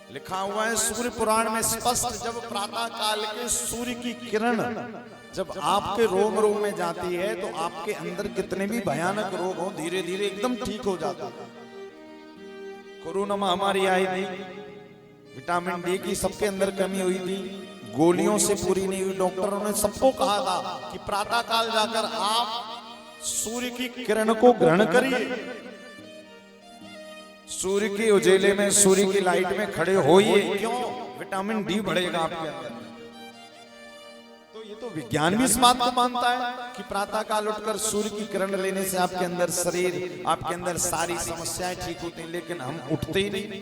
लिखा हुआ है सूर्य पुराण में स्पष्ट, जब प्रातः काल के सूर्य की किरण जब आपके रोम रोम में जाती है तो आपके अंदर कितने भी भयानक रोग हो धीरे धीरे एकदम ठीक हो जाता है। कोरोना महामारी आई थी, विटामिन डी की सबके अंदर कमी हुई थी, गोलियों से पूरी नहीं हुई। डॉक्टरों ने सबको कहा था कि प्रातः काल जाकर आप सूर्य की किरण को ग्रहण करिए, सूर्य के उजेले में, सूर्य की लाइट में खड़े होइए। क्यों? विटामिन डी बढ़ेगा आपके अंदर। तो ये तो विज्ञान भी इस बात को मानता है कि प्रातः काल उठकर सूर्य की किरण लेने से आपके अंदर शरीर, आपके अंदर सारी समस्याएं ठीक होती हैं, लेकिन हम उठते ही नहीं।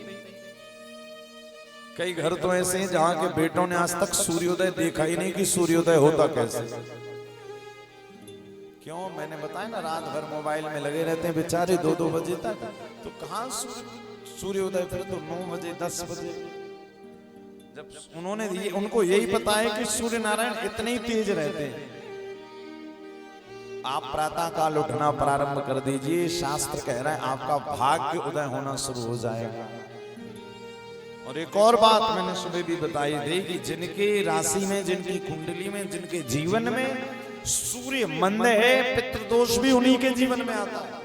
कई घर तो ऐसे हैं जहां के बेटों ने आज तक सूर्योदय देखा ही नहीं कि सूर्योदय होता कैसे। क्यों? मैंने बताया ना, रात भर मोबाइल में लगे रहते हैं बेचारे 2-2 बजे तक। तो कहां सूर्योदय? फिर तो 9 बजे 10 बजे। जब उनको यही पता है कि सूर्य नारायण इतने ही तेज रहते हैं। आप प्रातः काल उठना प्रारंभ कर दीजिए, शास्त्र कह रहा है आपका भाग्य उदय होना शुरू हो जाएगा। और एक और बात मैंने सुबह भी बताई थी कि जिनके राशि में, जिनकी कुंडली में, जिनके जीवन में सूर्य मंद है, पितृदोष भी उन्हीं के जीवन में आता है।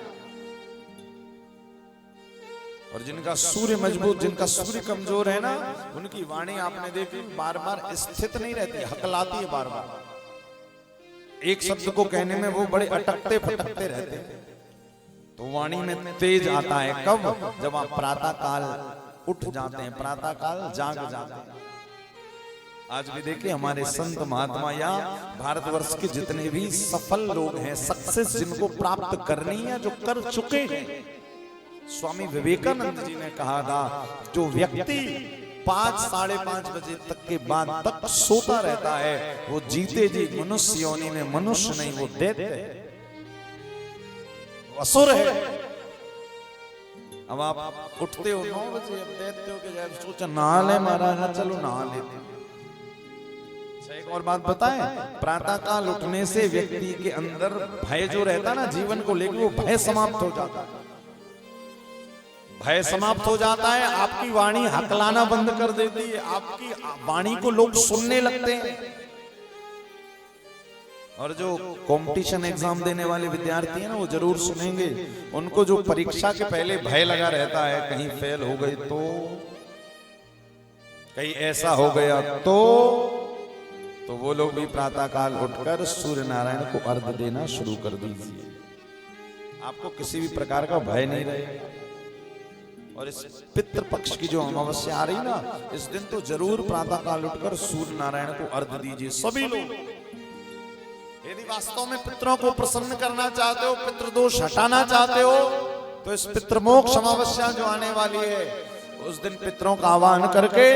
और जिनका सूर्य मजबूत, जिनका सूर्य कमजोर है ना, उनकी वाणी आपने देखी बार बार स्थित नहीं रहती, हकलाती है बार बार। एक शब्द को कहने में वो बड़े अटकते फटकते रहते हैं। तो वाणी में तेज आता है कब? जब आप प्रातः काल उठ जाते हैं, प्रातः काल जाग जाते हैं। आज भी देखिए हमारे संत महात्मा या भारतवर्ष के जितने भी सफल लोग हैं, सक्सेस जिनको प्राप्त करनी है, जो कर चुके हैं, स्वामी विवेकानंद जी ने कहा था जो व्यक्ति 5-5:30 बजे तक के बाद तक सोता रहता है वो जीते जी मनुष्य योनि में मनुष्य नहीं, वो दैत्य है, असुर है। अब आप उठते हो 9 बजे, अब दैत्य हो के जब सोचा नहा ले महाराज, चलो नहा लेते। एक और बात बताएं, प्रातः काल उठने से व्यक्ति के अंदर भय जो रहता ना जीवन को लेकर, वो भय समाप्त हो जाता है। भय समाप्त हो जाता है, आपकी वाणी हकलाना बंद कर देती है, आपकी वाणी को लोग सुनने लगते हैं। और जो कंपटीशन एग्जाम देने वाले विद्यार्थी हैं ना, वो जरूर सुनेंगे। उनको जो परीक्षा के पहले भय लगा रहता है, कहीं फेल हो गए तो, कहीं ऐसा हो गया तो वो लोग भी प्रातः काल उठकर सूर्य नारायण को अर्घ देना शुरू कर दीजिए। आपको किसी भी प्रकार का भय नहीं रहेगा। और इस पितृपक्ष की जो अमावस्या आ रही ना, इस दिन तो जरूर प्रातः काल उठकर सूर्य नारायण को अर्घ दीजिए सभी लोग। यदि वास्तव में पितरों को प्रसन्न करना चाहते हो, पितृदोष हटाना चाहते हो, तो इस पितृमोक्ष अमावस्या जो आने वाली है, उस दिन पितरों का आह्वान करके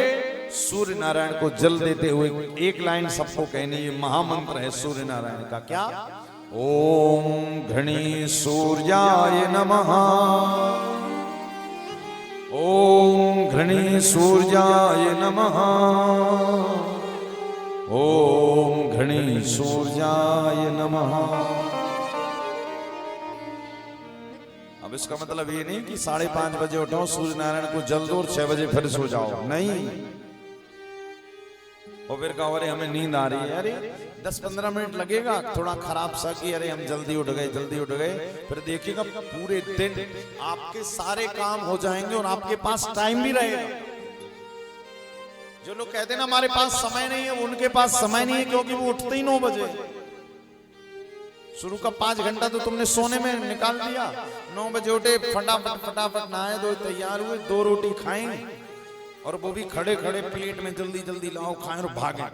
सूर्य नारायण को जल देते हुए एक लाइन सबको कहनी है, महामंत्र है सूर्य नारायण का। क्या? ओम घृणी सूर्याय नमः, ओम घृणी सूर्याय नमः, ओम घृणी सूर्याय नमः। अब इसका मतलब ये नहीं कि 5:30 बजे उठो, सूर्य नारायण को जल दो और 6 बजे फिर सो जाओ, नहीं। और फिर कहो अरे हमें नींद आ रही है, अरे 10-15 मिनट लगेगा, थोड़ा खराब सा कि अरे हम जल्दी उठ गए, फिर देखिएगा पूरे दिन आपके सारे काम हो जाएंगे और आपके पास टाइम भी रहेगा। जो लोग कहते हैं ना हमारे पास समय नहीं है, उनके पास समय नहीं है, क्योंकि वो उठते ही 9 बजे। शुरू का 5 घंटा तो तुमने सोने में निकाल दिया। 9 बजे उठे, फटाफट नहाए धोए तैयार हुए, 2 रोटी खाएं, और वो भी खड़े खड़े प्लेट में जल्दी लाओ खाएं और भागें।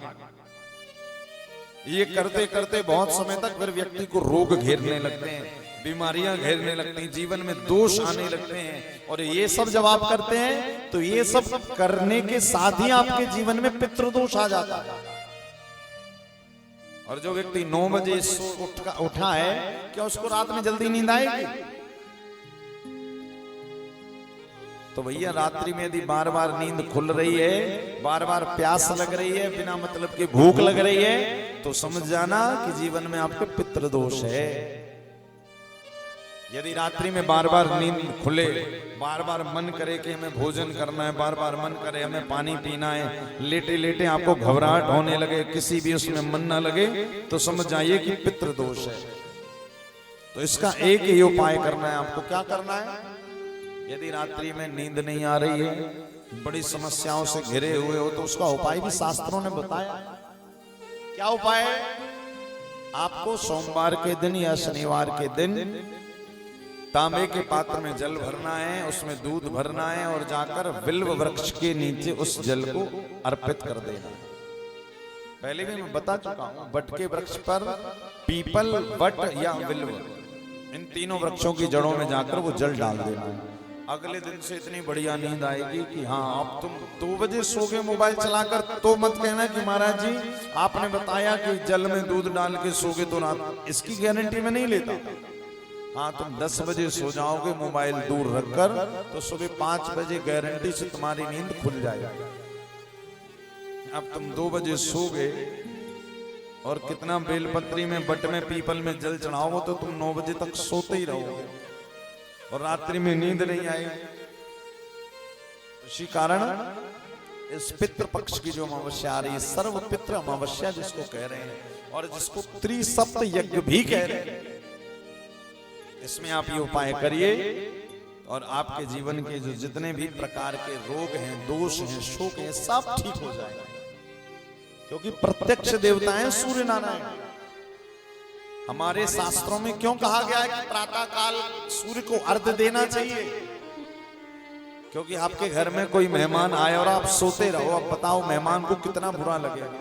ये करते करते बहुत समय तक फिर व्यक्ति को रोग घेरने लगते हैं, बीमारियां घेरने लगती हैं, जीवन में दोष आने लगते हैं। और ये सब जब आप करते हैं तो ये सब करने के साथ ही आपके जीवन में पितृदोष आ जाता है। और जो व्यक्ति 9 बजे उठा है, क्या उसको रात में जल्दी नींद आएगी? तो भैया रात्रि में यदि बार बार नींद खुल रही है, बार बार प्यास लग रही है, बिना मतलब की भूख लग रही है, तो समझ जाना कि जीवन में आपके पितृदोष है। यदि रात्रि में बार बार नींद खुले, बार बार मन करे कि हमें भोजन करना है, बार बार मन करे हमें पानी पीना है, लेटे लेटे आपको घबराहट होने लगे, किसी भी उसमें मन ना लगे, तो समझ जाइए कि पितृ दोष है। तो इसका एक ही उपाय करना है आपको। क्या करना है? यदि रात्रि में नींद नहीं आ रही है, बड़ी समस्याओं से घिरे हुए हो, तो उसका उपाय भी शास्त्रों ने बताया। क्या उपाय है? आपको सोमवार के दिन या शनिवार के दिन तांबे के पात्र में जल भरना है, उसमें दूध भरना है और जाकर बिल्व वृक्ष के नीचे उस जल को अर्पित कर देना। पहले भी मैं बता चुका हूं, बट के वृक्ष पर पीपल, बट या बिल्व, इन तीनों वृक्षों की जड़ों में जाकर वो जल डाल देना है। अगले दिन से इतनी बढ़िया नींद आएगी कि हाँ, अब तुम 2 बजे सोगे मोबाइल चलाकर, तो मत कहना कि महाराज जी आपने बताया कि जल में दूध डाल के सोगे तो रात, इसकी गारंटी मैं नहीं लेता। हाँ, तुम 10 बजे सो जाओगे मोबाइल दूर रखकर, तो सुबह 5 बजे गारंटी से तुम्हारी नींद खुल जाएगी। अब तुम 2 बजे सोगे और कितना बेलपत्री में, बट में, पीपल में जल चढ़ाओगे, तो तुम 9 बजे तक सोते ही रहोगे और रात्रि में नींद नहीं आएगी। इसी कारण इस पितृ पक्ष की जो अमावस्या आ रही है, सर्व पितृ अमावस्या जिसको कह रहे हैं, और जिसको त्रिसप्त यज्ञ भी कह रहे हैं, इसमें आप ये उपाय करिए और आपके जीवन के जो जितने भी प्रकार के रोग हैं, दोष हैं, शोक हैं, सब ठीक हो जाएगा। क्योंकि प्रत्यक्ष देवता है सूर्य नारायण। हमारे शास्त्रों में क्यों कहा गया है कि प्रातः काल सूर्य को अर्घ देना चाहिए? क्योंकि आपके घर में कोई मेहमान आए और आप सोते रहो, अब बताओ मेहमान को कितना बुरा लगेगा।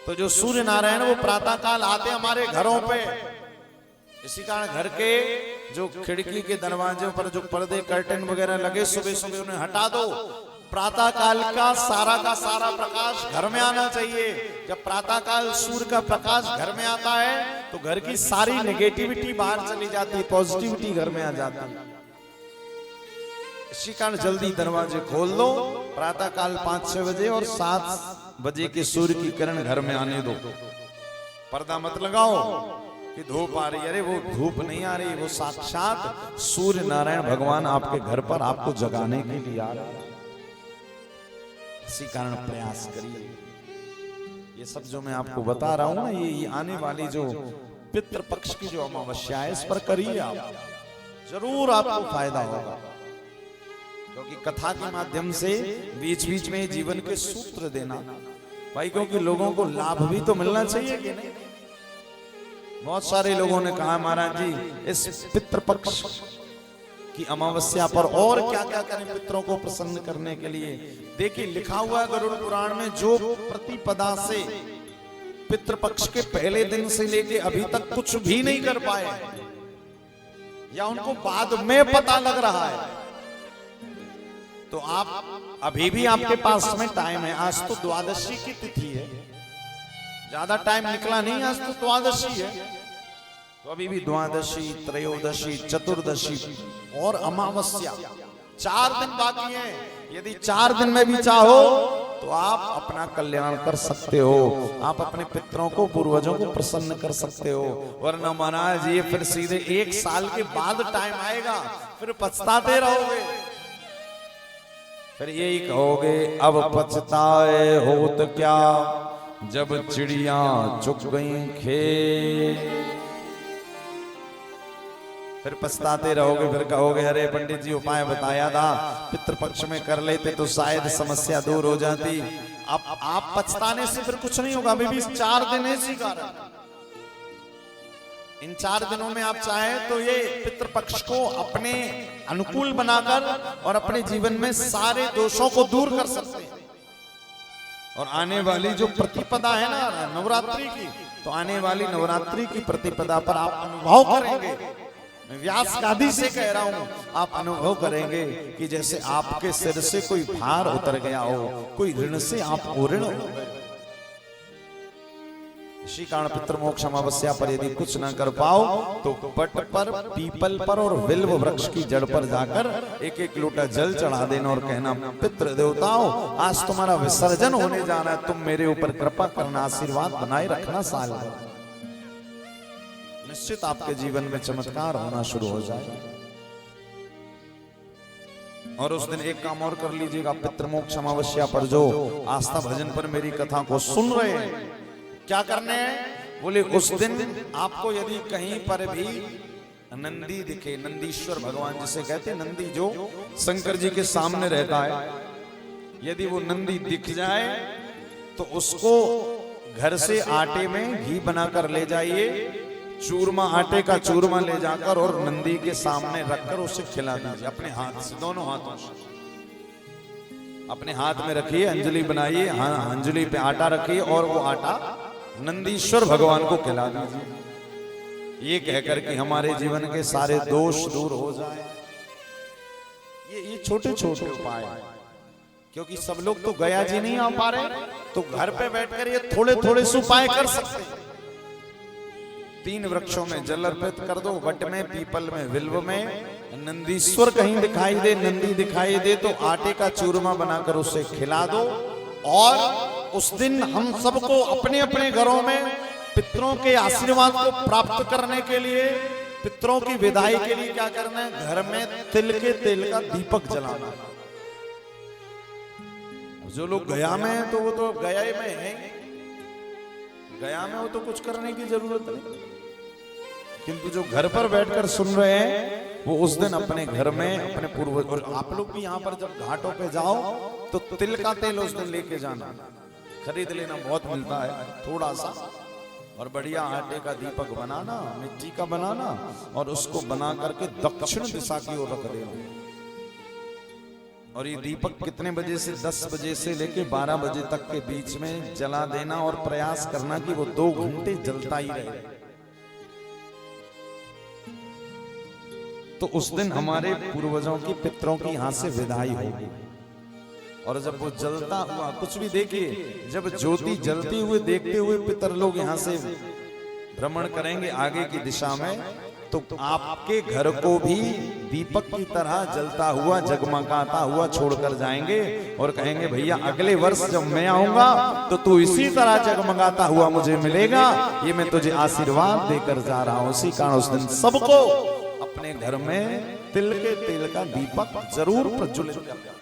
तो जो सूर्य नारायण वो प्रातः काल आते हमारे घरों पे, इसी कारण घर के जो खिड़की के दरवाजों पर जो पर्दे, कर्टन वगैरह लगे, सुबह सुबह उन्हें हटा दो। प्रातः काल का सारा प्रकाश घर में आना चाहिए। जब प्रातः काल सूर्य का प्रकाश घर में आता है तो घर की सारी नेगेटिविटी बाहर चली जाती है, पॉजिटिविटी घर में आ जाती है। इसी कारण जल्दी दरवाजे खोल दो, प्रातः काल 5-6 बजे और 7 बजे के सूर्य की किरण घर में आने दो। पर्दा मत लगाओ कि धूप आ रही है। अरे वो धूप नहीं आ रही, वो साक्षात सूर्य नारायण भगवान आपके घर पर आपको जगाने के लिए आ रहे हैं। इसी कारण प्रयास करिए। ये सब जो मैं आपको बता रहा हूं ना, ये आने वाली जो पितृ पक्ष की जो अमावस्या है, इस पर करिए आप, जरूर आपको फायदा होगा। क्योंकि कथा के माध्यम से बीच बीच में जीवन के सूत्र देना भाई, क्योंकि लोगों को लाभ भी तो मिलना चाहिए कि नहीं। बहुत सारे लोगों ने कहा महाराज जी इस पितृपक्ष की अमावस्या पर और क्या क्या करें पितरों को प्रसन्न करने के लिए। देखिए लिखा हुआ है गरुड़ पुराण में, जो प्रतिपदा से पितृपक्ष के पहले दिन से लेके अभी तक कुछ भी नहीं कर पाए या उनको बाद में पता लग रहा है, तो आप अभी भी आपके पास में टाइम है। आज तो द्वादशी की तिथि है, ज्यादा टाइम निकला नहीं, आज तो द्वादशी है, तो अभी भी द्वादशी, त्रयोदशी, चतुर्दशी और अमावस्या 4 दिन बाकी हैं। यदि 4 दिन में भी चाहो तो आप अपना कल्याण कर सकते हो, आप अपने पितरों को, पूर्वजों को प्रसन्न कर सकते हो। वरना महाराज ये फिर सीधे 1 साल के बाद टाइम आएगा, फिर पछताते रहोगे, फिर यही कहोगे अब पछताए होत क्या, जब चिड़िया चुग गई खेत। फिर पछताते रहोगे, फिर कहोगे अरे पंडित जी उपाय बताया था, पितृपक्ष में कर लेते तो शायद समस्या दूर हो जाती। अब आप पछताने से फिर कुछ नहीं होगा, अभी भी 4 दिन है। इसी कारण इन 4 दिनों में आप चाहें तो ये पितृपक्ष को अपने अनुकूल बनाकर और अपने जीवन में सारे दोषों को दूर कर सकते हैं। और आने वाली जो प्रतिपदा है ना नवरात्रि की, तो आने वाली नवरात्रि की प्रतिपदा पर आप अनुभव करेंगे, मैं व्यास गादी से कह रहा हूं, आप अनुभव करेंगे कि जैसे आपके सिर से कोई भार उतर गया हो, कोई ऋण से आप ऋण हो गए। इसी कारण पितृमोक्ष अमावस्या पर यदि कुछ ना कर पाओ तो बट पर, पीपल पर और बिल्व वृक्ष की जड़ पर जाकर 1-1 लोटा जल चढ़ा देना और कहना पितृ देवताओं आज तुम्हारा विसर्जन होने जा रहा है, तुम मेरे ऊपर कृपा करना, आशीर्वाद बनाए रखना साल भर। निश्चित आपके जीवन में चमत्कार होना शुरू हो जाए। और उस दिन एक काम और कर लीजिएगा, पितृमोक्ष अमावस्या पर जो आस्था भजन पर मेरी कथा को सुन रहे हैं, क्या करने हैं बोले, उस दिन आपको यदि कहीं पर भी नंदी दिखे, नंदीश्वर भगवान जिसे कहते हैं, नंदी जो शंकर जी के सामने रहता है, यदि वो नंदी दिख जाए तो उसको घर से आटे में घी बनाकर ले जाइए, चूरमा, आटे का चूरमा ले जाकर और नंदी के सामने रखकर उसे खिला दीजिए अपने हाथ से, दोनों हाथों से। अपने हाथ में रखिए, अंजलि बनाइए, अंजलि पे आटा रखिए और वो आटा नंदीश्वर भगवान को खिला दीजिए, ये कहकर कि हमारे जीवन के सारे दोष दूर हो जाए। ये छोटे छोटे उपाय हैं, क्योंकि सब लोग तो गया जी नहीं आ पा रहे, तो घर पे बैठकर ये थोड़े थोड़े से उपाय कर सकते हैं। 3 वृक्षों में जल अर्पित कर दो, वट में, पीपल में, विल्व में, नंदीश्वर कहीं दिखाई दे, नंदी दिखाई दे तो आटे का चूरमा बनाकर उसे खिला दो। और उस दिन हम सबको अपने अपने घरों में पितरों के आशीर्वाद को प्राप्त करने के लिए, पितरों की विदाई के लिए क्या करना है, घर में तिल के तेल का दीपक जलाना। जो लोग गया में हैं तो वो तो गया में है, गया में वो तो कुछ करने की जरूरत नहीं, किंतु जो घर पर बैठकर सुन रहे हैं वो उस दिन अपने घर में अपने पूर्वज, और आप लोग भी यहाँ पर जब घाटों पे जाओ तो तिल का तेल उस दिन लेके जाना, खरीद लेना, बहुत मिलता है थोड़ा सा, और बढ़िया आटे का दीपक बनाना, मिट्टी का बनाना, और उसको बना करके दक्षिण दिशा की ओर रख देना। और ये दीपक कितने बजे से, 10 बजे से लेके 12 बजे तक के बीच में जला देना, और प्रयास करना कि वो 2 घंटे जलता ही रहे। तो उस दिन हमारे पूर्वजों की, पितरों की यहां से विदाई होगी। और जब वो जलता हुआ, कुछ भी देखिए, जब ज्योति जलती हुए देखते हुए पितर लोग यहाँ से भ्रमण करेंगे आगे की दिशा में, तो आपके घर को भी दीपक की तरह जलता हुआ, जगमगाता हुआ छोड़कर जाएंगे और कहेंगे भैया अगले वर्ष जब मैं आऊंगा तो तू इसी तरह जगमगाता हुआ मुझे मिलेगा, ये मैं तुझे आशीर्वाद देकर जा रहा हूं। इसी कारण उस दिन सबको अपने घर में तिल के तेल का दीपक जरूर प्रज्वलित करना।